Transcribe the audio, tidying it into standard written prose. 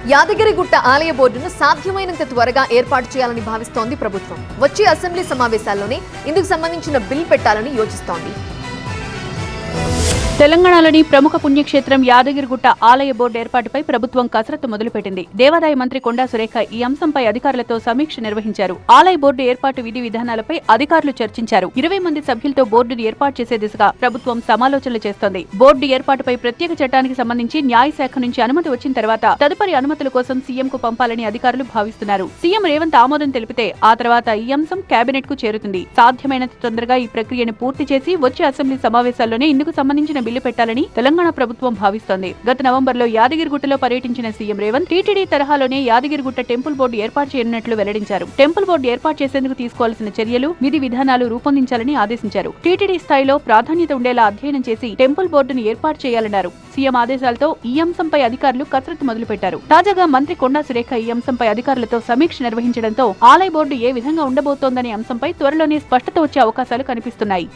యాదగిరిగుట్ట ఆలయ బోర్డును సాధ్యమైనంత త్వరగా ఏర్పాటు చేయాలని భావిస్తోంది ప్రభుత్వం. వచ్చే అసెంబ్లీ సమావేశాల్లోనే ఇందుకు సంబంధించిన బిల్ పెట్టాలని యోచిస్తోంది. తెలంగాణలోని ప్రముఖ పుణ్యక్షేత్రం యాదగిరిగుట్ట ఆలయ బోర్డు ఏర్పాటుపై ప్రభుత్వం కసరత్తు మొదలుపెట్టింది. దేవాదాయ మంత్రి కొండా సురేఖ ఈ అంశంపై అధికారులతో సమీక్ష నిర్వహించారు. ఆలయ బోర్డు ఏర్పాటు విధి విధానాలపై అధికారులు చర్చించారు. 20 మంది సభ్యులతో బోర్డును ఏర్పాటు చేసే దిశగా ప్రభుత్వం సమాలోచనలు చేస్తోంది. బోర్డు ఏర్పాటుపై ప్రత్యేక చట్టానికి సంబంధించి న్యాయశాఖ నుంచి అనుమతి వచ్చిన తర్వాత తదుపరి అనుమతుల కోసం సీఎంకు పంపాలని అధికారులు భావిస్తున్నారు. సీఎం రేవంత్ ఆమోదం తెలిపితే ఆ తర్వాత ఈ అంశం కేబినెట్ కు చేరుతుంది. సాధ్యమైనంత తొందరగా ఈ ప్రక్రియను పూర్తి చేసి వచ్చే అసెంబ్లీ సమావేశాల్లోనే ఇందుకు సంబంధించిన బిల్లు పెట్టాలని తెలంగాణ ప్రభుత్వం భావిస్తోంది. గత నవంబర్లో యాదగిరిగుట్టలో పర్యటించిన సీఎం రేవంత్ టీటీడీ తరహాలోనే యాదగిరిగుట్ట టెంపుల్ బోర్డు ఏర్పాటు చేయనున్నట్లు వెల్లడించారు. టెంపుల్ బోర్డు ఏర్పాటు చేసేందుకు తీసుకోవాల్సిన చర్యలు, విధి విధానాలు రూపొందించాలని ఆదేశించారు. టీటీడీ స్థాయిలో ప్రాధాన్యత ఉండేలా అధ్యయనం చేసి టెంపుల్ బోర్డును ఏర్పాటు చేయాలన్నారు. సీఎం ఆదేశాలతో ఈ అంశంపై అధికారులు కసరత్తు మొదలుపెట్టారు. తాజాగా మంత్రి కొండా సురేఖ ఈ అంశంపై అధికారులతో సమీక్ష నిర్వహించడంతో ఆలయ బోర్డు ఏ విధంగా ఉండబోతోందనే అంశంపై త్వరలోనే స్పష్టత వచ్చే అవకాశాలు కనిపిస్తున్నాయి.